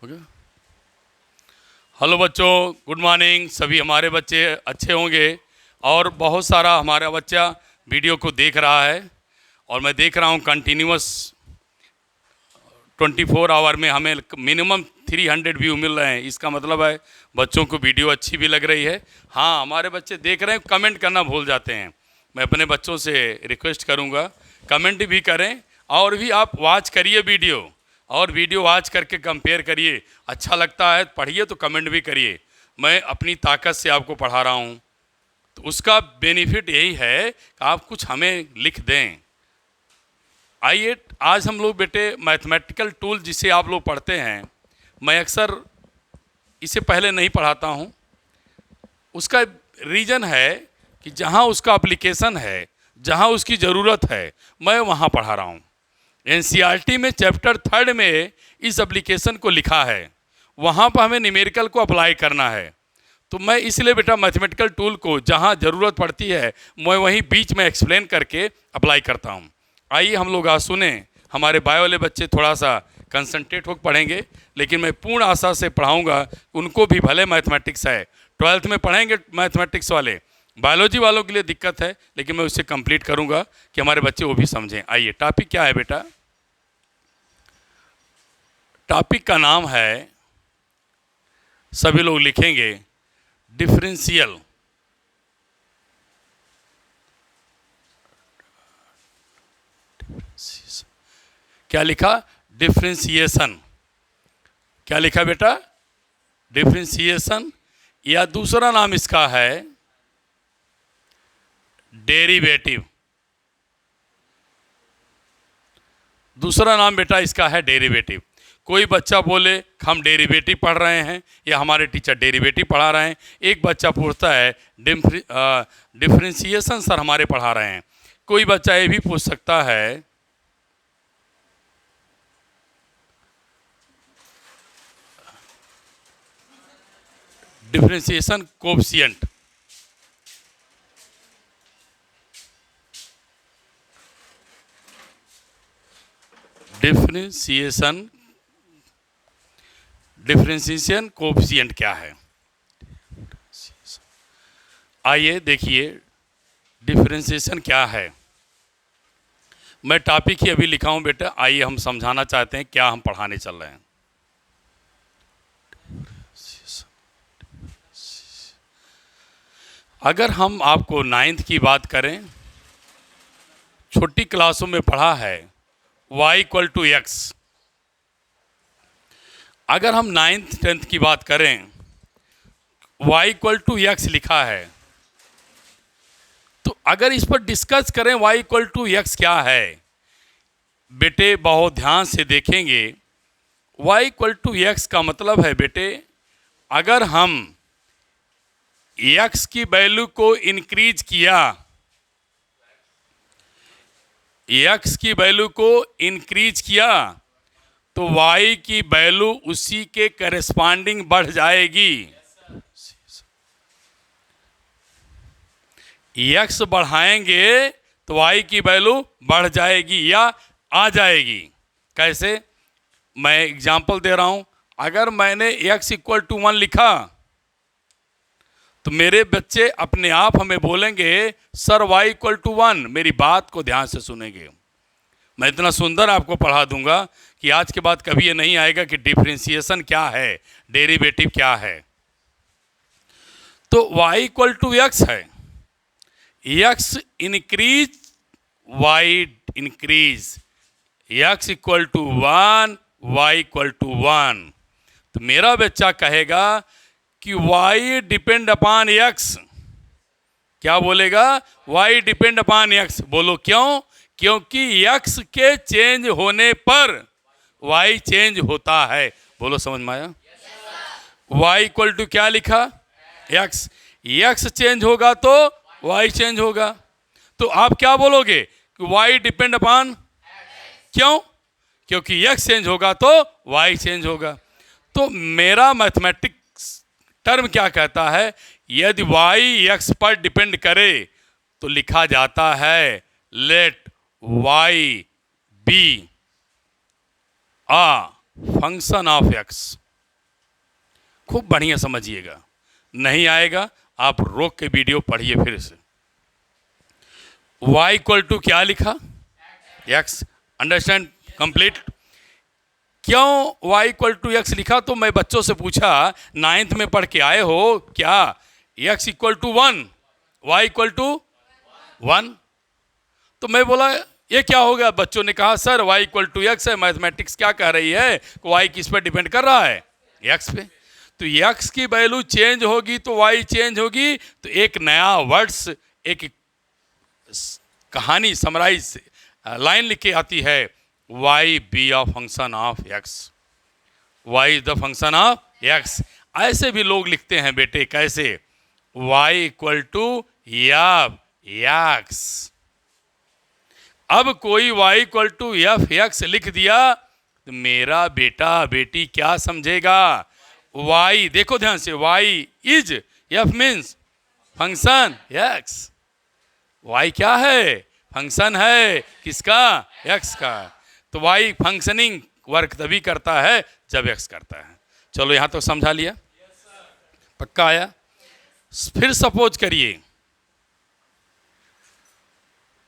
हो गया। हेलो बच्चों, गुड मॉर्निंग। सभी हमारे बच्चे अच्छे होंगे और बहुत सारा हमारा बच्चा वीडियो को देख रहा है और मैं देख रहा हूँ कंटिन्यूअस 24 आवर में हमें मिनिमम 300 व्यू मिल रहे हैं। इसका मतलब है बच्चों को वीडियो अच्छी भी लग रही है। हाँ, हमारे बच्चे देख रहे हैं, कमेंट करना भूल जाते हैं। मैं अपने बच्चों से रिक्वेस्ट करूँगा कमेंट भी करें और भी आप वॉच करिए वीडियो, और वीडियो वॉच करके कंपेयर करिए। अच्छा लगता है पढ़िए तो कमेंट भी करिए। मैं अपनी ताकत से आपको पढ़ा रहा हूँ तो उसका बेनिफिट यही है कि आप कुछ हमें लिख दें। आइए, आज हम लोग बेटे मैथमेटिकल टूल जिसे आप लोग पढ़ते हैं, मैं अक्सर इसे पहले नहीं पढ़ाता हूँ। उसका रीज़न है कि जहाँ उसका एप्लीकेशन है, जहाँ उसकी ज़रूरत है, मैं वहाँ पढ़ा रहा हूँ। एनसीईआरटी में चैप्टर 3 में इस एप्लीकेशन को लिखा है, वहाँ पर हमें न्यूमेरिकल को अप्लाई करना है। तो मैं इसलिए बेटा मैथमेटिकल टूल को जहाँ ज़रूरत पड़ती है मैं वहीं बीच में एक्सप्लेन करके अप्लाई करता हूँ। आइए हम लोग आज सुने। हमारे बायो वाले बच्चे थोड़ा सा कंसंट्रेट होकर पढ़ेंगे, लेकिन मैं पूर्ण आशा से पढ़ाऊँगा। उनको भी भले मैथमेटिक्स है, 12th में पढ़ेंगे मैथमेटिक्स वाले, बायोलॉजी वालों के लिए दिक्कत है, लेकिन मैं उससे कंप्लीट करूँगा कि हमारे बच्चे वो भी समझें। आइए, टॉपिक क्या है बेटा? टॉपिक का नाम है, सभी लोग लिखेंगे, डिफरेंशियल। क्या लिखा? डिफरेंशिएशन। क्या लिखा बेटा? डिफरेंशिएशन, या दूसरा नाम इसका है डेरिवेटिव। दूसरा नाम बेटा इसका है डेरिवेटिव। कोई बच्चा बोले हम डेरिवेटिव पढ़ रहे हैं या हमारे टीचर डेरिवेटिव पढ़ा रहे हैं। एक बच्चा पूछता है डिफरेंशिएशन सर हमारे पढ़ा रहे हैं। कोई बच्चा ये भी पूछ सकता है डिफरेंशिएशन कोएफिशिएंट। डिफरेंशिएशन कोएफिशिएंट क्या है? आइए देखिए डिफरेंशिएशन क्या है। मैं टॉपिक ही अभी लिखा हूं बेटा। आइए हम समझाना चाहते हैं क्या हम पढ़ाने चल रहे हैं। अगर हम आपको 9th की बात करें, छोटी क्लासों में पढ़ा है y इक्वल टू एक्स। अगर हम 9th 10th की बात करें, y इक्वल टू एक्स लिखा है, तो अगर इस पर डिस्कस करें y इक्वल टू एक्स क्या है, बेटे बहुत ध्यान से देखेंगे। y इक्वल टू एक्स का मतलब है बेटे, अगर हम x की वैल्यू को इंक्रीज किया, x की वैल्यू को इंक्रीज किया तो y की वैल्यू उसी के करेस्पॉन्डिंग बढ़ जाएगी। x बढ़ाएंगे तो y की वैल्यू बढ़ जाएगी या आ जाएगी। कैसे? मैं एग्जांपल दे रहा हूं। अगर मैंने x इक्वल टू 1 लिखा तो मेरे बच्चे अपने आप हमें बोलेंगे सर y इक्वल टू 1। मेरी बात को ध्यान से सुनेंगे। मैं इतना सुंदर आपको पढ़ा दूंगा कि आज के बाद कभी ये नहीं आएगा कि डिफरेंशिएशन क्या है, डेरिवेटिव क्या है। तो y इक्वल टू एक्स है, x increase y increase, x equal to 1 y equal to 1। तो मेरा बच्चा कहेगा कि y डिपेंड अपॉन x। क्या बोलेगा? y depend upon x। बोलो क्यों? क्योंकि x के चेंज होने पर y चेंज होता है। बोलो समझ में आया? y इक्वल टू क्या लिखा? x। x चेंज होगा तो y चेंज होगा। तो आप क्या बोलोगे कि y डिपेंड अपॉन, क्यों? क्योंकि x चेंज होगा तो y चेंज होगा। तो मेरा मैथमेटिक्स टर्म क्या कहता है? यदि y x पर डिपेंड करे तो लिखा जाता है let y be a function of x। खूब बढ़िया समझिएगा, नहीं आएगा आप रोक के वीडियो पढ़िए फिर से। y इक्वल टू क्या लिखा, x, अंडरस्टैंड कंप्लीट। क्यों y इक्वल टू एक्स लिखा, तो मैं बच्चों से पूछा 9th में पढ़ के आए हो क्या, x equal to 1, y equal to 1, तो मैं बोला ये क्या हो गया। बच्चों ने कहा sir y equal to x है, मैथमेटिक्स क्या कह रही है, y किस पर डिपेंड कर रहा है, x पे, तो x की वैल्यू चेंज होगी तो y चेंज होगी। तो एक नया वर्ड्स, एक कहानी समराइज लाइन लिख के आती है, y be a function of x, y is the function of x। ऐसे भी लोग लिखते हैं बेटे, कैसे, y equal to f x. अब कोई y equal to f x लिख दिया तो मेरा बेटा बेटी क्या समझेगा, y, देखो ध्यान से, y is, F means function x, y क्या है, फंक्शन है किसका, x का, तो y फंक्शनिंग वर्क तभी करता है जब x करता है। चलो यहां तो समझा लिया, पक्का आया। फिर सपोज करिए,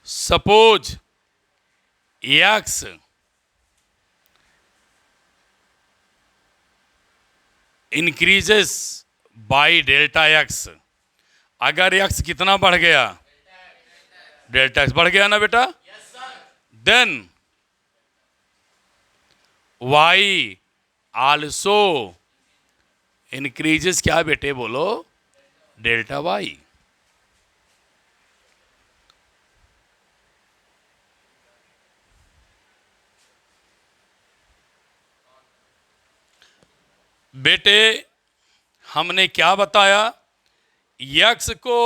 suppose x increases by delta x, अगर x कितना बढ़ गया, डेल्टा x बढ़ गया ना बेटा, देन y आल्सो इंक्रीजेस, क्या बेटे बोलो, डेल्टा y। बेटे हमने क्या बताया, x को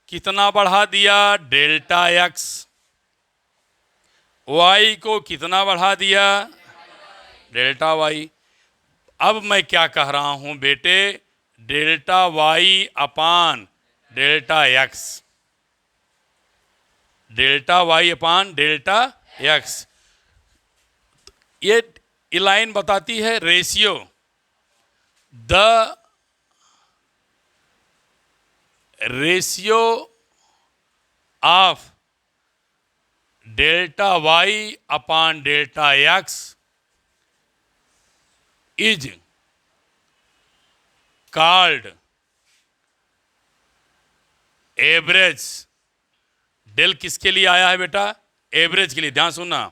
कितना बढ़ा दिया, डेल्टा x, y को कितना बढ़ा दिया, डेल्टा y। अब मैं क्या कह रहा हूं बेटे, delta y upon delta x, delta y upon delta x, ये लाइन बताती है ratio, the ratio of delta y upon delta x is called average. Del किसके लिए आया है बेटा, एवरेज के लिए। ध्यान सुनना,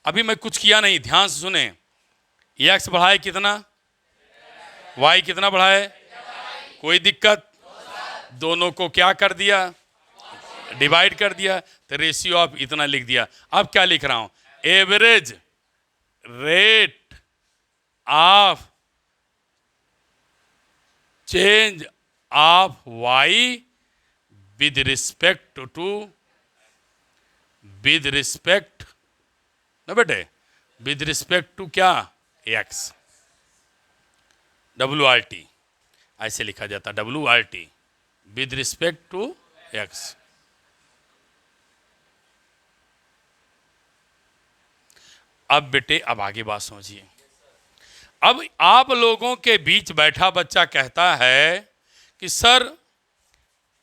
अभी मैं कुछ किया नहीं, ध्यान से सुने। x बढ़ाए कितना, y कितना बढ़ाए, कोई दिक्कत, दोनों को क्या कर दिया, डिवाइड कर दिया, तो रेशियो ऑफ इतना लिख दिया। अब क्या लिख रहा हूं, average rate of change of y with respect to, with respect ना बेटे, विद रिस्पेक्ट टू क्या, x, WRT ऐसे लिखा जाता, WRT with respect to x। अब बेटे अब आगे बात समझिए। अब आप लोगों के बीच बैठा बच्चा कहता है कि सर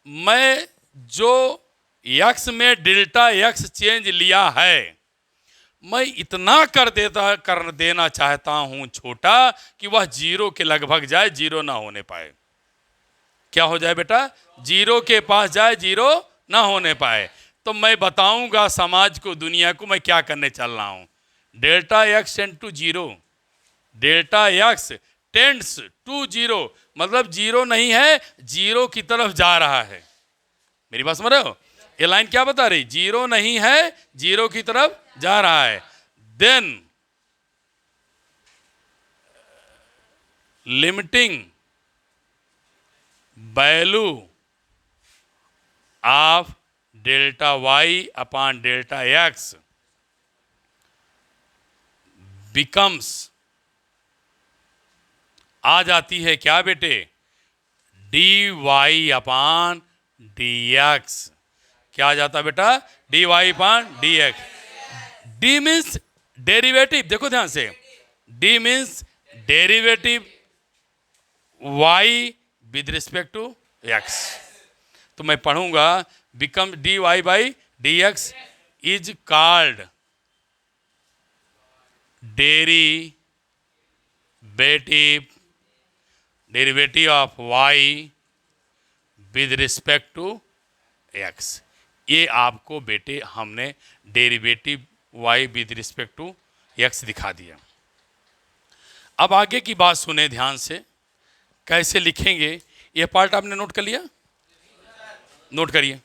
मैं जो x में डेल्टा x चेंज लिया है, मैं इतना कर देना चाहता हूं छोटा कि वह जीरो के लगभग जाए, जीरो ना होने पाए। क्या हो जाए बेटा, जीरो के पास जाए, जीरो ना होने पाए। तो मैं बताऊंगा समाज को, दुनिया को, मैं क्या करने चल रहा हूं। Delta x tend to zero, delta x tends to zero, मतलब जीरो नहीं है, जीरो की तरफ जा रहा है। मेरी बात समझ रहे हो, ये लाइन क्या बता रही, जीरो नहीं है, जीरो की तरफ जा रहा है। Then limiting value of delta y upon delta x becomes, आ जाती है क्या बेटे, dy अपॉन dx। क्या आ जाता बेटा, dy upon dx। d means derivative, देखो ध्यान से, d means derivative y with respect to x. तो मैं पढ़ूंगा become d y by d x is called derivative of y with respect to x. ये आपको बेटे हमने derivative y with respect to x दिखा दिया। अब आगे की बात सुने ध्यान से, कैसे लिखेंगे ये पार्ट आपने नोट कर लिया? नोट करिए।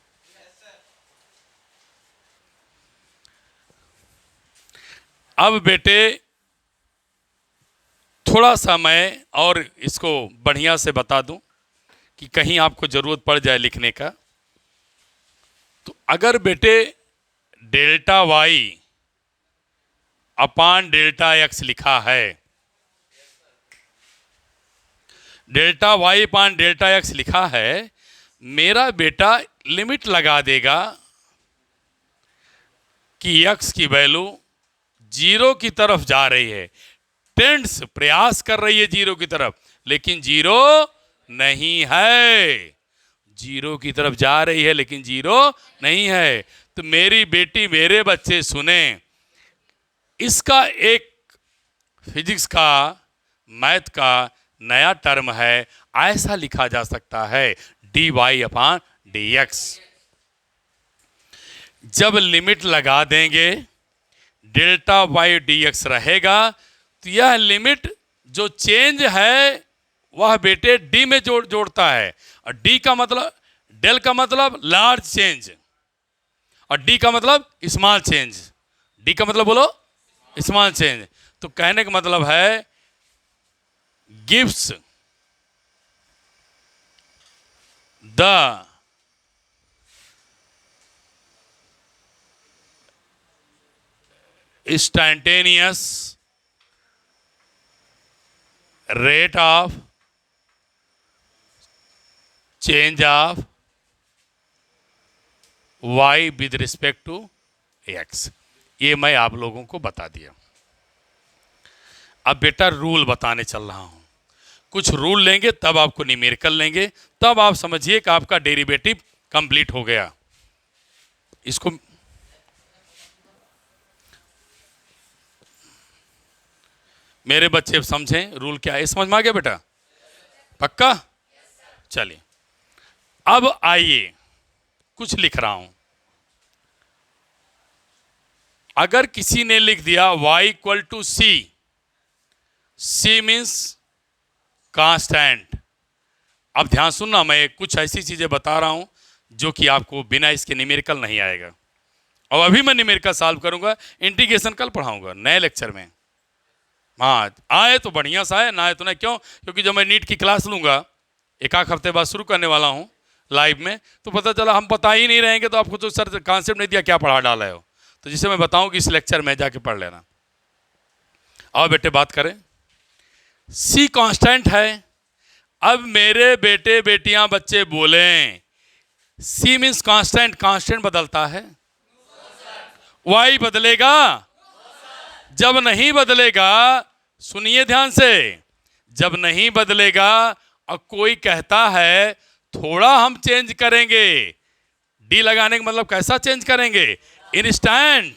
अब बेटे थोड़ा सा मैं और इसको बढ़िया से बता दूं कि कहीं आपको जरूरत पड़ जाए लिखने का। तो अगर बेटे delta y upon delta x लिखा है, delta y upon delta x लिखा है, मेरा बेटा लिमिट लगा देगा कि एक्स की वैल्यू जीरो की तरफ जा रही है, टेंड्स प्रयास कर रही है जीरो की तरफ, लेकिन जीरो नहीं है। जीरो की तरफ जा रही है लेकिन जीरो नहीं है। तो मेरी बेटी मेरे बच्चे सुने, इसका एक फिजिक्स का मैथ का नया टर्म है, ऐसा लिखा जा सकता है डी वाई अपान डी एक्स। जब लिमिट लगा देंगे डेल्टा वाई डी एक्स रहेगा, तो यह लिमिट जो चेंज है वह बेटे डी में जोड़ता है। और डी का मतलब, डेल का मतलब लार्ज चेंज और डी का मतलब स्मॉल चेंज। डी का मतलब बोलो स्मॉल चेंज। तो कहने का मतलब है gives the instantaneous rate of change of y with respect to x। ये मैं आप लोगों को बता दिया। अब बेटा रूल बताने चल रहा हूं। कुछ रूल लेंगे तब आपको न्यूमेरिकल लेंगे, तब आप समझिए कि आपका डेरिवेटिव कंप्लीट हो गया। इसको मेरे बच्चे समझें रूल क्या है। समझ में आ गया बेटा? पक्का? चलिए अब आइए कुछ लिख रहा हूं। अगर किसी ने लिख दिया y equal to c, c means constant. अब ध्यान सुनना, मैं कुछ ऐसी चीजें बता रहा हूं जो कि आपको बिना इसके न्यूमेरिकल नहीं आएगा। और अभी मैं न्यूमेरिकल सॉल्व करूंगा, इंटीग्रेशन कल पढ़ाऊंगा नए लेक्चर में। हाँ आए तो बढ़िया सा है, ना आए तो नहीं। क्यों? क्योंकि जब मैं नीट की क्लास लूंगा, एक आध हफ्ते बाद शुरू करने वाला हूँ लाइव में, तो पता चला हम पता ही नहीं रहेंगे तो आपको तो सर कॉन्सेप्ट नहीं दिया, क्या पढ़ा डाला है हो। तो जिसे मैं बताऊं कि इस लेक्चर में जाके पढ़ लेना। आओ बेटे बात करें। सी कांस्टेंट है। अब मेरे बेटे बेटियां बच्चे बोलें सी मीन्स कांस्टेंट, कांस्टेंट बदलता है? वाई बदलेगा? जब नहीं बदलेगा, सुनिए ध्यान से, जब नहीं बदलेगा और कोई कहता है थोड़ा हम चेंज करेंगे, डी लगाने का मतलब कैसा चेंज करेंगे? इंस्टेंट,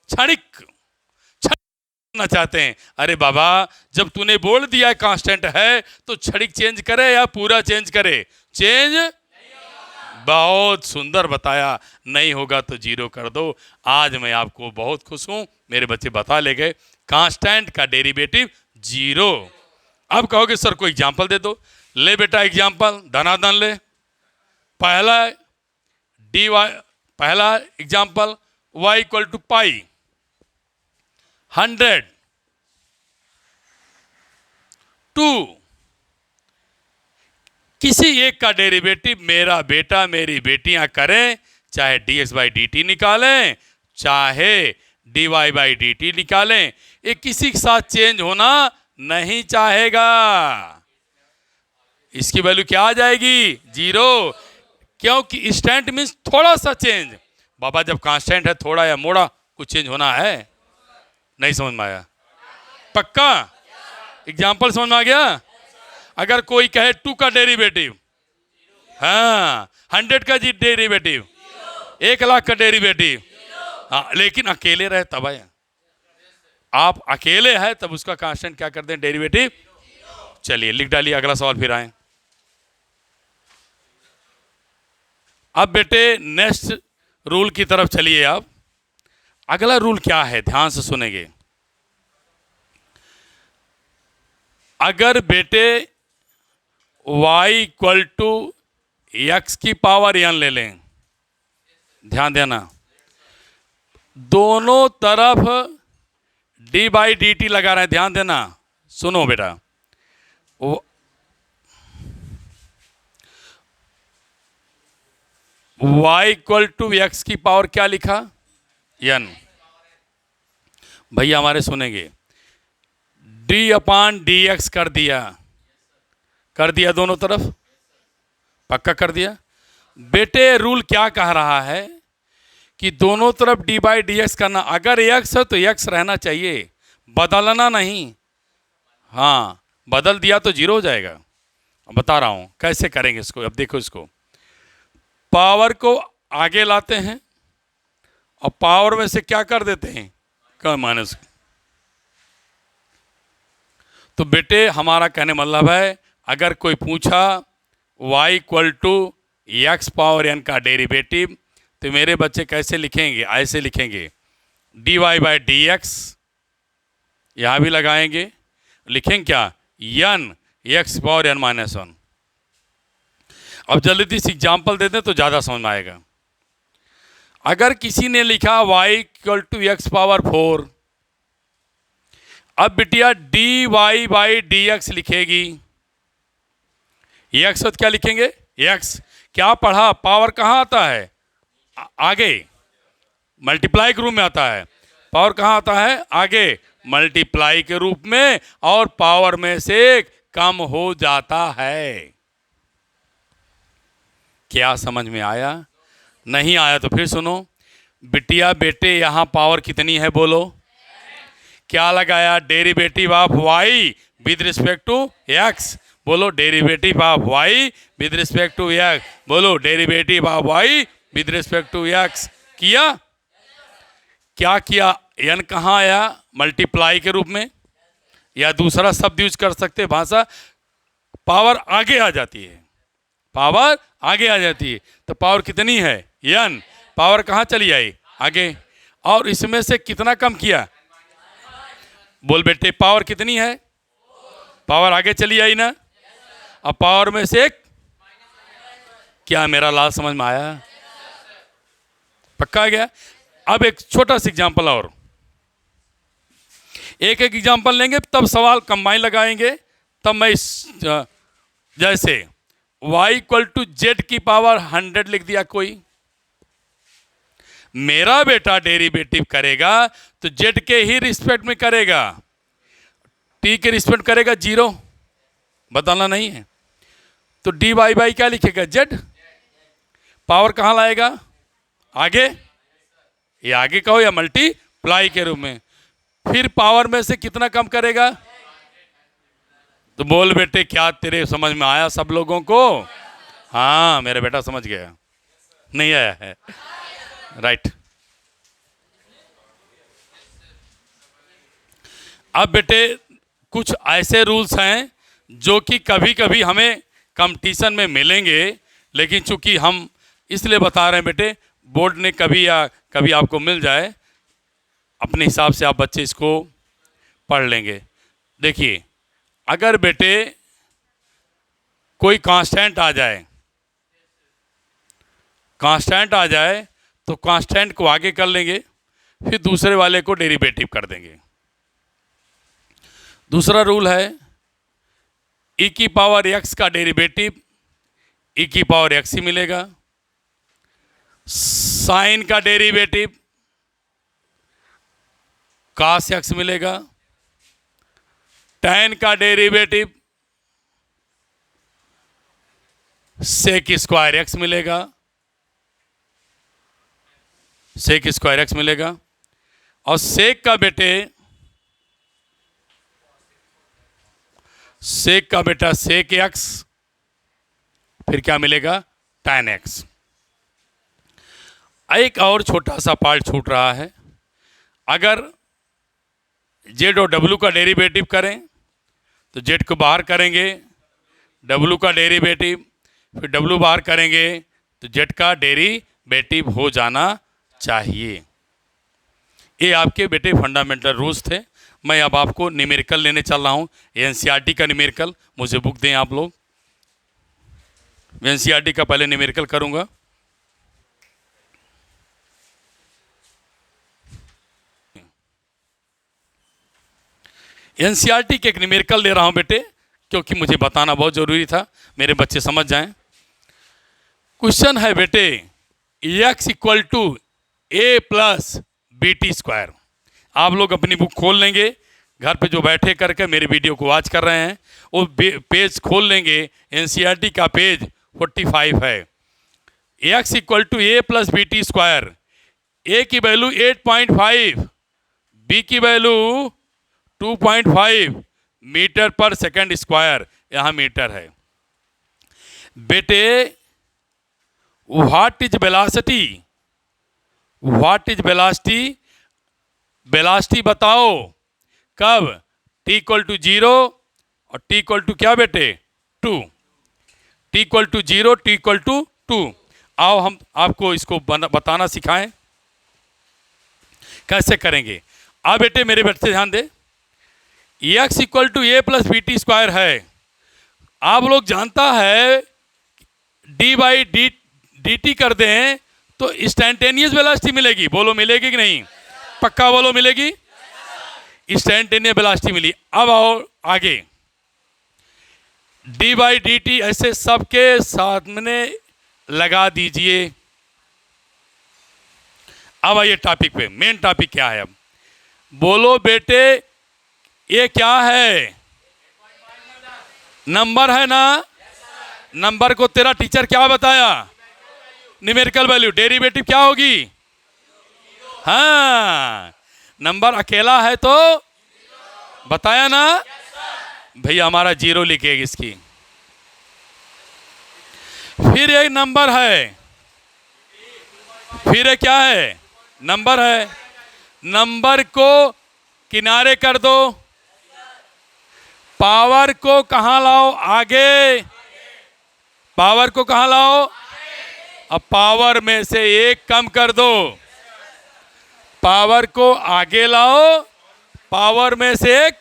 क्षणिक करना चाहते हैं। अरे बाबा जब तूने बोल दिया कांस्टेंट है तो क्षणिक चेंज करे या पूरा चेंज करे? चेंज बहुत सुंदर बताया, नहीं होगा तो जीरो कर दो। आज मैं आपको बहुत खुश हूं, मेरे बच्चे बता ले गए कांस्टेंट का डेरिवेटिव जीरो। अब कहोगे सर कोई एग्जांपल दे दो। ले बेटा एग्जांपल, धनाधन ले। पहला डी वाई, पहला example y equal to pi 100 टू किसी एक का डेरिवेटिव मेरा बेटा मेरी बेटियां करें, चाहे dx बाई डी टी निकालें चाहे dy बाई डी टी निकालें, ये किसी के साथ चेंज होना नहीं चाहेगा। इसकी वैल्यू क्या आ जाएगी? जीरो। क्योंकि इंस्टेंट मीन्स थोड़ा सा चेंज। बाबा जब कांस्टेंट है थोड़ा या मोड़ा कुछ चेंज होना है? नहीं समझ में आया? पक्का? एग्जाम्पल समझ में आ गया? अगर कोई कहे 2 का डेरिवेटिव, हाँ 100 का जी डेरिवेटिव, 1,00,000 का डेरिवेटिव, हाँ लेकिन अकेले रहे तब है, आप अकेले हैं तब उसका कांस्टेंट क्या कर दें, डेरिवेटिव। चलिए लिख डालिए, अगला सवाल फिर आए। अब बेटे नेक्स्ट रूल की तरफ चलिए आप। अगला रूल क्या है, ध्यान से सुनेंगे। अगर बेटे y इक्वल टू एक्स की पावर n ले लें, ध्यान देना, दोनों तरफ d बाई डी टी लगा रहे हैं, ध्यान देना, सुनो बेटा, y इक्वल टू एक्स की पावर क्या लिखा, n। भैया हमारे सुनेंगे, d अपान डी एक्स कर दिया दोनों तरफ, पक्का कर दिया। बेटे रूल क्या कह रहा है कि दोनों तरफ d बाई डी एक्स करना, अगर x है तो x रहना चाहिए, बदलना नहीं। हाँ बदल दिया तो 0 हो जाएगा। अब बता रहा हूं कैसे करेंगे इसको। अब देखो, इसको पावर को आगे लाते हैं और पावर में से क्या कर देते हैं, कम माइनस। तो बेटे हमारा कहने मतलब है, अगर कोई पूछा y equal to x power n का डेरिवेटिव, तो मेरे बच्चे कैसे लिखेंगे, ऐसे लिखेंगे, dy बाई डी एक्स, यहां भी लगाएंगे, लिखेंगे क्या, n x power n minus 1। अब जल्दी से एग्जाम्पल दे दें तो ज़्यादा समझ में आएगा। अगर किसी ने लिखा y equal to x power 4, अब बिटिया d y by d x लिखेगी, एक्स तो क्या लिखेंगे, एक्स क्या पढ़ा, पावर कहाँ आता है, आगे, मल्टीप्लाई के रूप में आता है। पावर कहाँ आता है, आगे, मल्टीप्लाई के रूप में, और पावर में से कम हो जाता है। क्या समझ में आया, नहीं आया तो फिर सुनो। बिटिया बेटे यहां पावर कितनी है बोलो, क्या लगाया, derivative of y with respect to x, बोलो derivative of y with respect to x, बोलो derivative of y with respect to x। किया, क्या किया, n कहाँ आया, मल्टीप्लाई के रूप में, या दूसरा शब्द यूज कर सकते भाषा, पावर आगे आ जाती है, पावर आगे आ जाती है। तो पावर कितनी है, n, पावर कहाँ चली आई, आगे, और इसमें से कितना कम किया, बोल बेटे पावर कितनी है, पावर आगे चली आई ना, अब पावर में से क्या, मेरा लाल समझ में आया, पक्का आ गया। अब एक छोटा सा एग्जांपल, और एक एक एग्जांपल लेंगे तब सवाल कंबाइन लगाएंगे, तब मैं इस जैसे y इक्वल टू जेड की पावर 100 लिख दिया कोई, मेरा बेटा डेरिवेटिव करेगा तो जेड के ही रिस्पेक्ट में करेगा, टी के रिस्पेक्ट करेगा 0, बताना नहीं है। तो डी वाई बाई क्या लिखेगा, जेड, पावर कहां लाएगा, आगे, ये आगे कहो या मल्टीप्लाई के रूप में, फिर पावर में से कितना कम करेगा। तो बोल बेटे क्या तेरे समझ में आया सब लोगों को, हाँ मेरा बेटा समझ गया, नहीं आया है, राइट। अब बेटे कुछ ऐसे रूल्स हैं जो कि कभी कभी हमें कंपटीशन में मिलेंगे, लेकिन चूंकि हम इसलिए बता रहे हैं बेटे, बोर्ड ने कभी या कभी आपको मिल जाए, अपने हिसाब से आप बच्चे इसको पढ़ लेंगे। देखिए अगर बेटे कोई कांस्टेंट आ जाए, कांस्टेंट आ जाए तो कांस्टेंट को आगे कर लेंगे, फिर दूसरे वाले को डेरिवेटिव कर देंगे। दूसरा रूल है e की पावर x का डेरिवेटिव e की पावर x ही मिलेगा, साइन का डेरिवेटिव cos x मिलेगा, tan का डेरिवेटिव sec स्क्वायर x मिलेगा, sec स्क्वायर x मिलेगा, और sec का बेटे सेक का बेटा सेक एक्स, फिर क्या मिलेगा tan x। एक और छोटा सा पार्ट छूट रहा है। अगर z और w का डेरिवेटिव करें तो z को बाहर करेंगे, w का डेरिवेटिव, फिर w बाहर करेंगे तो z का डेरिवेटिव हो जाना चाहिए। ये आपके बेटे फंडामेंटल रूल्स थे। मैं अब आपको न्यूमेरिकल लेने चल रहा हूँ, एनसीईआरटी का न्यूमेरिकल। मुझे बुक दें आप लोग, मैं एनसीईआरटी का पहले न्यूमेरिकल करूँगा। एनसीईआरटी के एक न्यूमेरिकल ले रहा हूँ बेटे, क्योंकि मुझे बताना बहुत ज़रूरी था, मेरे बच्चे समझ जाएं। क्वेश्चन है बेटे x equal to a plus b t square. आप लोग अपनी बुक खोल लेंगे, घर पे जो बैठे करके मेरे वीडियो को वॉच कर रहे हैं वो पेज खोल लेंगे। एनसीईआरटी का पेज 45 है। x equal to a plus b t square, a की वैल्यू 8.5, बी की वैल्यू 2.5 मीटर पर सेकंड स्क्वायर, यहाँ मीटर है। बेटे what is velocity, what is velocity, velocity बताओ कब, t इक्वल टू 0 और t इक्वल टू क्या बेटे 2, t equal to 0, t equal to 2। आओ हम आपको इसको बताना सिखाएं कैसे करेंगे। अब बेटे मेरे बच्चे ध्यान दे, x equal to a plus b t square है। आप लोग जानता है डी बाई डी टी कर दें तो इंस्टेंटेनियस वेलोसिटी मिलेगी। बोलो मिलेगी कि नहीं, पक्का बोलो मिलेगी। इंस्टेंटेनियस वेलोसिटी मिली। अब आओ आगे, डी बाई डी टी ऐसे सबके सामने लगा दीजिए। अब आइए टॉपिक पे, मेन टॉपिक क्या है। अब बोलो बेटे ये क्या है, नंबर है ना। नंबर को तेरा टीचर क्या बताया, न्यूमेरिकल वैल्यू। डेरिवेटिव क्या होगी, हाँ नंबर अकेला है तो बताया ना भैया, हमारा 0 लिखेगी इसकी। फिर एक नंबर है, फिर एक क्या है, नंबर है। नंबर को किनारे कर दो, पावर को कहां लाओ, आगे। पावर को कहां लाओ, अब पावर में से एक कम कर दो, पावर को आगे लाओ, पावर में से एक,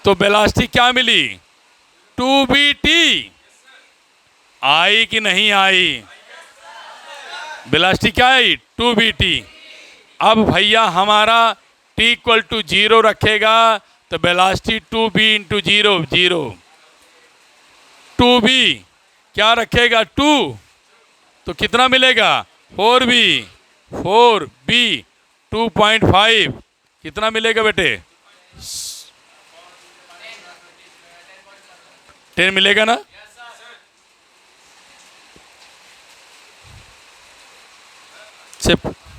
तो वेलोसिटी क्या मिली 2vt। आई कि नहीं आई, वेलोसिटी क्या आई 2vt। अब भैया हमारा t इक्वल टू 0 रखेगा तो वेलोसिटी 2v इंटू 0, 0। 2v क्या रखेगा 2, तो कितना मिलेगा 4v, 4b 2.5 कितना मिलेगा बेटे 10 मिलेगा ना। सिर्फ